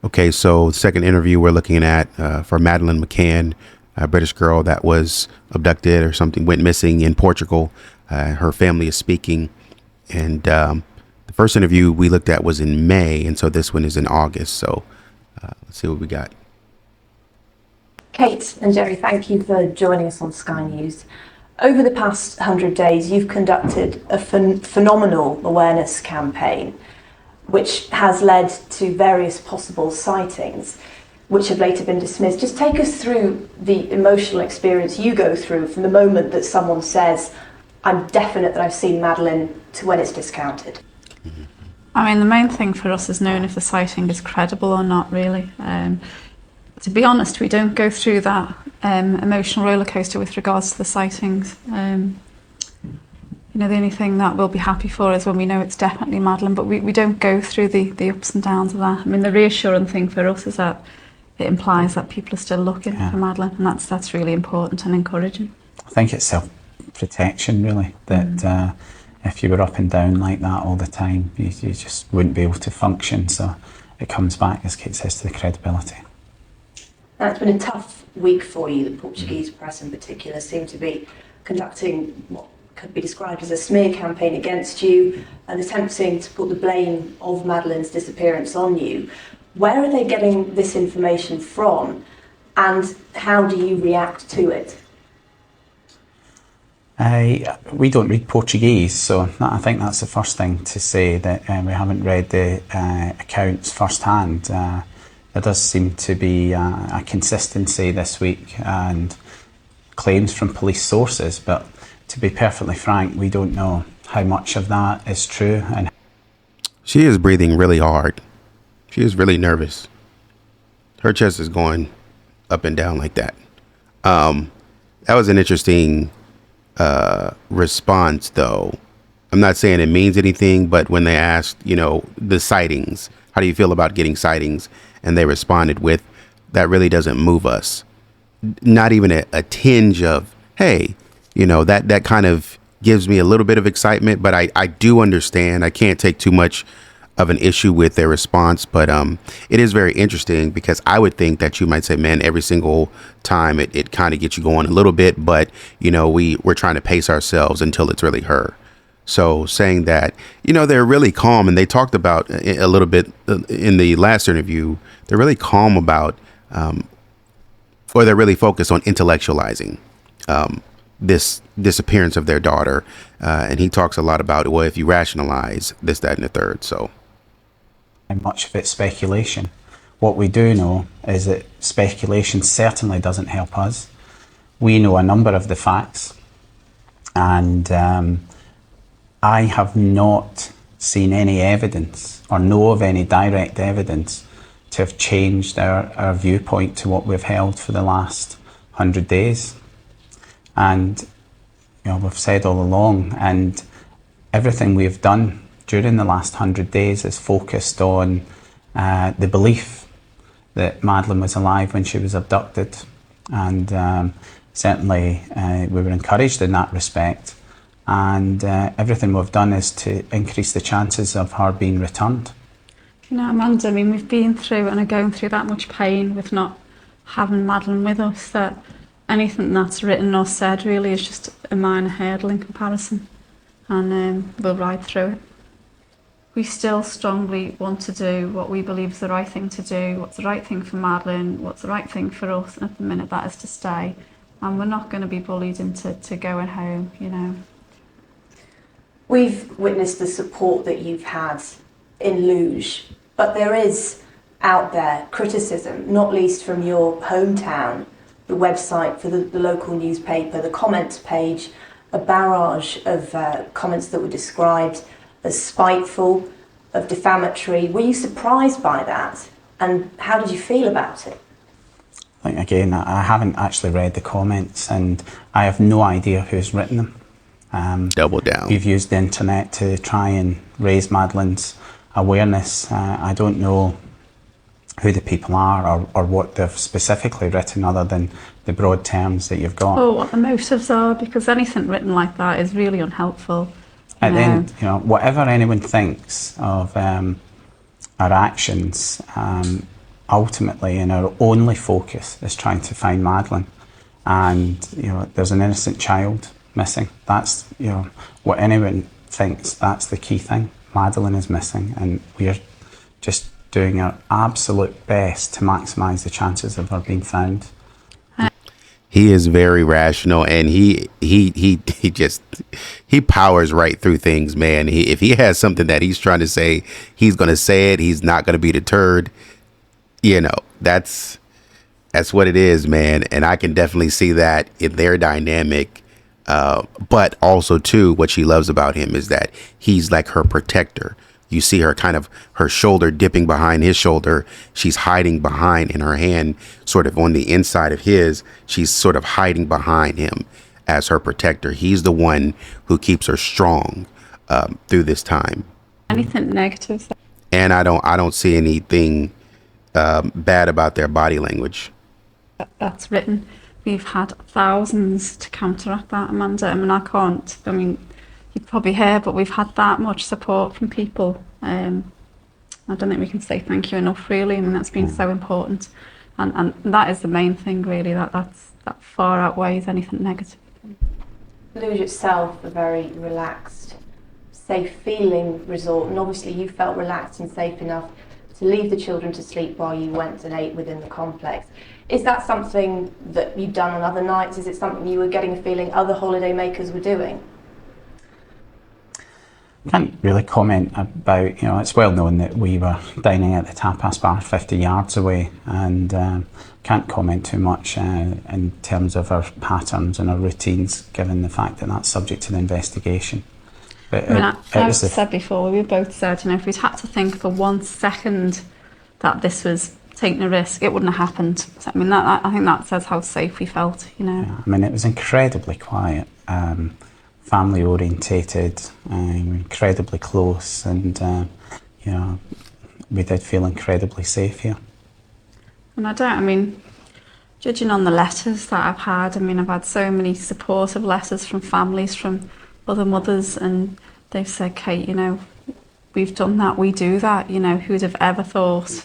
Okay, so second interview we're looking at for Madeleine McCann, a British girl that was abducted or something, went missing in Portugal. Her family is speaking. And the first interview we looked at was in May, and so this one is in August. So let's see what we got. Kate and Jerry, thank you for joining us on Sky News. Over the past 100 days, you've conducted a phenomenal awareness campaign, which has led to various possible sightings, which have later been dismissed. Just take us through the emotional experience you go through from the moment that someone says, I'm definite that I've seen Madeleine, to when it's discounted. I mean, the main thing for us is knowing if the sighting is credible or not, really. To be honest, we don't go through that emotional roller coaster with regards to the sightings. The only thing that we'll be happy for is when we know it's definitely Madeleine, but we don't go through the ups and downs of that. I mean, the reassuring thing for us is that it implies that people are still looking for Madeleine, and that's really important and encouraging. I think it's self-protection, really, that if you were up and down like that all the time, you just wouldn't be able to function. So it comes back, as Kate says, to the credibility. Now, it's been a tough week for you. The Portuguese press in particular seem to be conducting what could be described as a smear campaign against you and attempting to put the blame of Madeleine's disappearance on you. Where are they getting this information from, and how do you react to it? We don't read Portuguese, so I think that's the first thing to say, that we haven't read the accounts firsthand. There does seem to be a consistency this week and claims from police sources, but to be perfectly frank, we don't know how much of that is true. And she is breathing really hard. She is really nervous. Her chest is going up and down like that. That was an interesting response, though. I'm not saying it means anything, but when they asked, the sightings, how do you feel about getting sightings? And they responded with, that really doesn't move us. Not even a tinge of, hey, that kind of gives me a little bit of excitement, but I do understand. I can't take too much of an issue with their response, but it is very interesting, because I would think that you might say, man, every single time it kind of gets you going a little bit, but we're trying to pace ourselves until it's really her. So saying that, they're really calm, and they talked about a little bit in the last interview, they're really calm about, or they're really focused on intellectualizing this disappearance of their daughter. And he talks a lot about, well, if you rationalize this, that, and the third. So much of it's speculation. What we do know is that speculation certainly doesn't help us. We know a number of the facts, and I have not seen any evidence or know of any direct evidence to have changed our viewpoint to what we've held for the last 100 days. And we've said all along, and everything we've done during the last 100 days is focused on the belief that Madeleine was alive when she was abducted. And certainly we were encouraged in that respect. And everything we've done is to increase the chances of her being returned. Amanda, we've been through and are going through that much pain with not having Madeleine with us, that anything that's written or said really is just a minor hurdle in comparison, and we'll ride through it. We still strongly want to do what we believe is the right thing to do, what's the right thing for Madeleine, what's the right thing for us, and at the minute that is to stay. And we're not going to be bullied into going home, We've witnessed the support that you've had in Luge, but there is out there criticism, not least from your hometown, the website for the local newspaper, the comments page, a barrage of comments that were described as spiteful, of defamatory. Were you surprised by that? And how did you feel about it? I think, again, I haven't actually read the comments, and I have no idea who's written them. Double down. We've used the internet to try and raise Madeleine's awareness. I don't know who the people are or what they've specifically written, other than the broad terms that you've got. Or what the motives are, because anything written like that is really unhelpful. And then, whatever anyone thinks of our actions, ultimately, and our only focus is trying to find Madeleine. And there's an innocent child missing. That's what anyone thinks. That's the key thing. Madeleine is missing, and we're just doing our absolute best to maximise the chances of her being found. He is very rational, and he powers right through things, man. If he has something that he's trying to say, he's going to say it. He's not going to be deterred. That's what it is, man. And I can definitely see that in their dynamic. But also, too, what she loves about him is that he's like her protector. You see her kind of her shoulder dipping behind his shoulder. She's hiding behind, in her hand sort of on the inside of his. She's sort of hiding behind him as her protector. He's the one who keeps her strong through this time. Anything negative? And I don't see anything bad about their body language. That's written. We've had thousands to counteract that, Amanda. I mean, you'd probably hear, but we've had that much support from people. I don't think we can say thank you enough, really. I mean, that's been so important. And that is the main thing, really, that far outweighs anything negative. Luge itself, a very relaxed, safe feeling resort, and obviously you felt relaxed and safe enough to leave the children to sleep while you went and ate within the complex. Is that something that you've done on other nights? Is it something you were getting a feeling other holiday makers were doing? I can't really comment about, it's well known that we were dining at the tapas bar 50 yards away, and can't comment too much in terms of our patterns and our routines, given the fact that that's subject to the investigation. But I've said before, we both said, if we'd had to think for 1 second that this was taking a risk, it wouldn't have happened. So, I mean, I think that says how safe we felt, Yeah, I mean, it was incredibly quiet, family orientated, incredibly close, and we did feel incredibly safe here. And judging on the letters that I've had, I've had so many supportive letters from families, from other mothers, and they've said, Kate, we've done that, we do that, who would have ever thought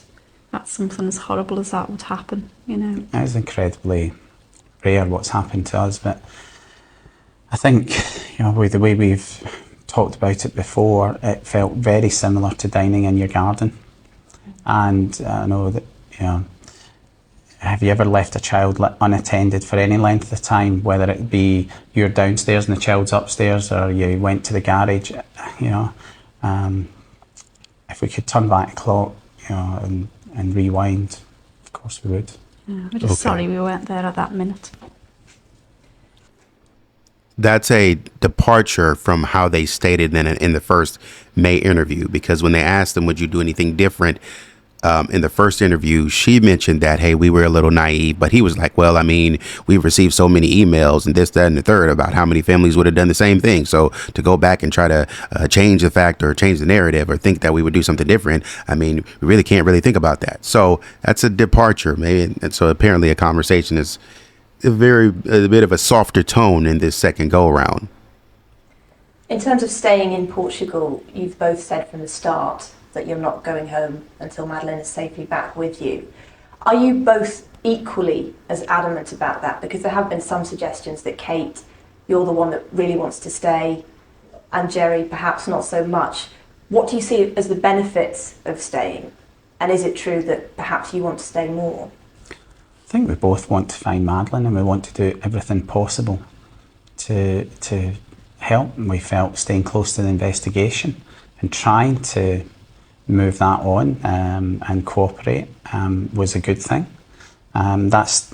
that something as horrible as that would happen, It is incredibly rare what's happened to us, but I think, with the way we've talked about it before, it felt very similar to dining in your garden. And I know that, have you ever left a child unattended for any length of time, whether it be you're downstairs and the child's upstairs, or you went to the garage? If we could turn back the clock, and rewind, of course we would. Yeah, we're just sorry we weren't there at that minute. That's a departure from how they stated in the first May interview, because when they asked them, would you do anything different? In the first interview, she mentioned that, hey, we were a little naive, but he was like, well, we've received so many emails and this, that, and the third about how many families would have done the same thing. So to go back and try to change the fact or change the narrative or think that we would do something different, we really can't really think about that. So that's a departure, maybe. And so apparently a conversation is a bit of a softer tone in this second go around. In terms of staying in Portugal, you've both said from the start that you're not going home until Madeleine is safely back with you. Are you both equally as adamant about that? Because there have been some suggestions that Kate, you're the one that really wants to stay, and Jerry perhaps not so much. What do you see as the benefits of staying? And is it true that perhaps you want to stay more? I think we both want to find Madeleine, and we want to do everything possible to help. And we felt staying close to the investigation and trying to move that on and cooperate was a good thing. That's,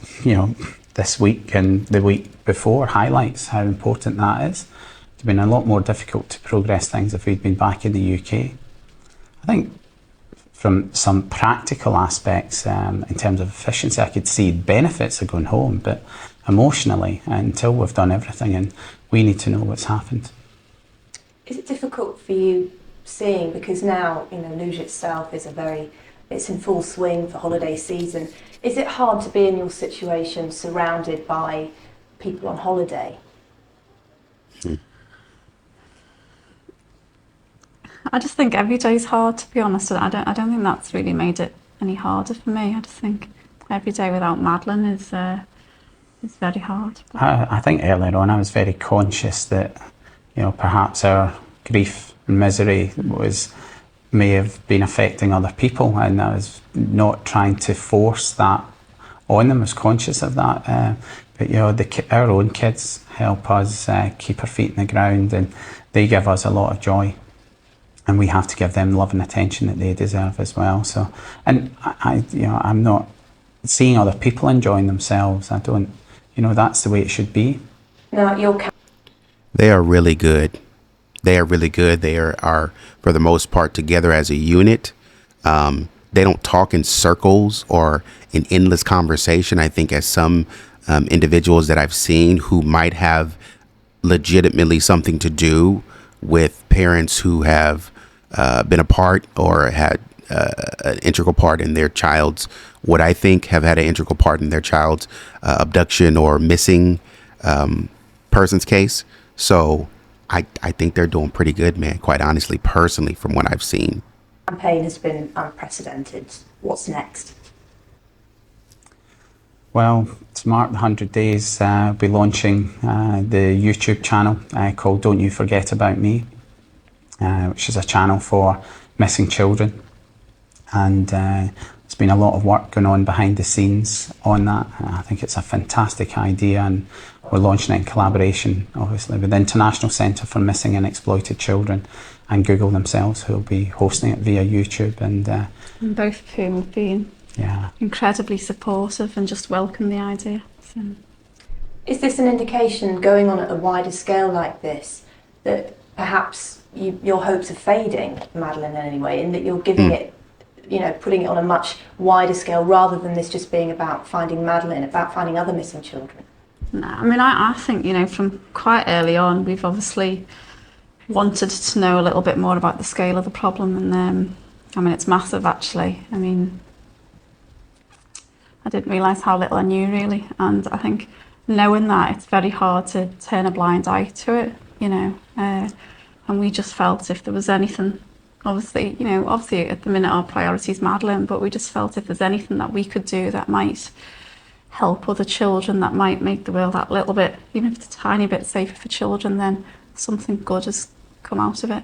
this week and the week before highlights how important that is. It's been a lot more difficult to progress things if we'd been back in the UK. I think from some practical aspects, in terms of efficiency, I could see benefits of going home, but emotionally, until we've done everything, and we need to know what's happened. Is it difficult for you seeing, because now Luge itself is it's in full swing for holiday season? Is it hard to be in your situation surrounded by people on holiday? I just think every day's hard, to be honest. I don't think that's really made it any harder for me. I just think every day without Madeleine is very hard. I think earlier on I was very conscious that, you know, perhaps our grief and misery may have been affecting other people, and I was not trying to force that on them. I was conscious of that. But you know, our own kids help us keep our feet in the ground, and they give us a lot of joy, and we have to give them love and attention that they deserve as well. So, and you know, I'm not seeing other people enjoying themselves. I don't, you know, that's the way it should be. Now, They are really good. They are really good. They are for the most part together as a unit. They don't talk in circles or in endless conversation. I think as some individuals that I've seen who might have legitimately something to do with parents who have been apart or had an integral part in their child's, what I think have had an integral part in their child's abduction or missing person's case. So I think they're doing pretty good, man, quite honestly, personally, from what I've seen. The campaign has been unprecedented. What's next? Well, to mark the 100 days, we'll be launching the YouTube channel called Don't You Forget About Me, which is a channel for missing children. And there's been a lot of work going on behind the scenes on that. I think it's a fantastic idea, and we're launching it in collaboration, obviously, with the International Centre for Missing and Exploited Children and Google themselves, who will be hosting it via YouTube. And both of whom have been incredibly supportive and just welcome the idea. So. Is this an indication, going on at a wider scale like this, that perhaps your hopes are fading, Madeleine, in any way, in that you're giving it, you know, putting it on a much wider scale rather than this just being about finding Madeleine, about finding other missing children? No, I mean, I think, you know, from quite early on, we've obviously wanted to know a little bit more about the scale of the problem, and I mean, it's massive, actually. I mean, I didn't realise how little I knew, really, and I think knowing that, it's very hard to turn a blind eye to it, you know, and we just felt if there was anything, obviously at the minute our priority is Madeleine, but we just felt if there's anything that we could do that might help other children, that might make the world that little bit, even if it's a tiny bit safer for children, then something good has come out of it.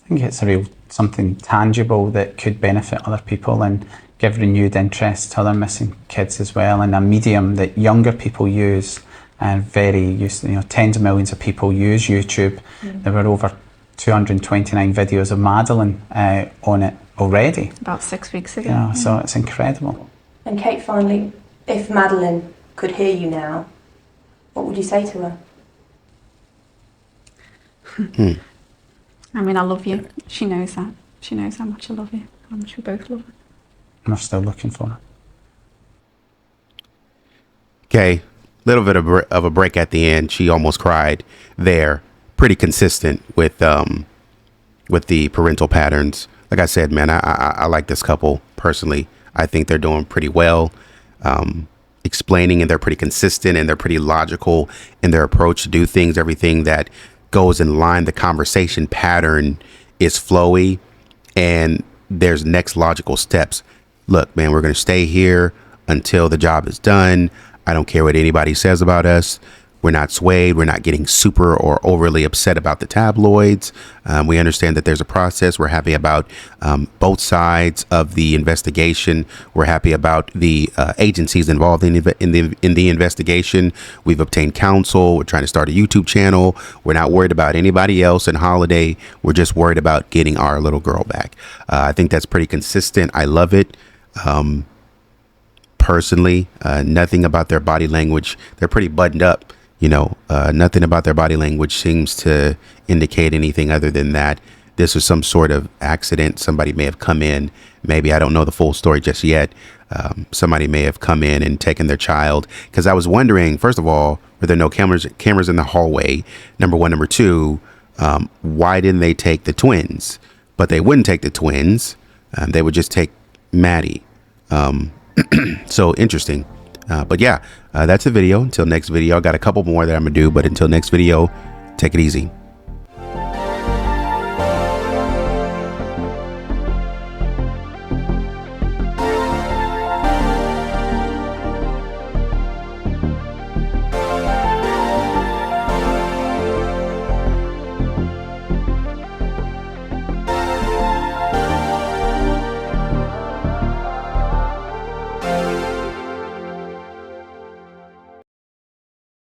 I think it's something tangible that could benefit other people and give renewed interest to other missing kids as well, and a medium that younger people use, and tens of millions of people use YouTube. There were over 229 videos of Madeleine on it already. About 6 weeks ago. Yeah, so it's incredible. And Kate, finally, if Madeleine could hear you now, what would you say to her? I mean, I love you. She knows that. She knows how much I love you, how much we both love her. And we're still looking for her. Okay, little bit of a break at the end. She almost cried there. Pretty consistent with the parental patterns. Like I said, man, I like this couple personally. I think they're doing pretty well, explaining, and they're pretty consistent, and they're pretty logical in their approach to do things. Everything that goes in line, the conversation pattern is flowy, and there's next logical steps. Look, man, we're going to stay here until the job is done. I don't care what anybody says about us. We're not swayed. We're not getting super or overly upset about the tabloids. We understand that there's a process. We're happy about both sides of the investigation. We're happy about the agencies involved in the investigation. We've obtained counsel. We're trying to start a YouTube channel. We're not worried about anybody else in Holiday. We're just worried about getting our little girl back. I think that's pretty consistent. I love it. Personally, nothing about their body language. They're pretty buttoned up. You know, nothing about their body language seems to indicate anything other than that this was some sort of accident. Somebody may have come in. Maybe, I don't know the full story just yet. Somebody may have come in and taken their child. Because I was wondering, first of all, were there no cameras in the hallway? Number one. Number two, why didn't they take the twins? But they wouldn't take the twins. They would just take Maddie. So interesting. But yeah, that's the video. Until next video, I got a couple more that I'm gonna do, but until next video, take it easy.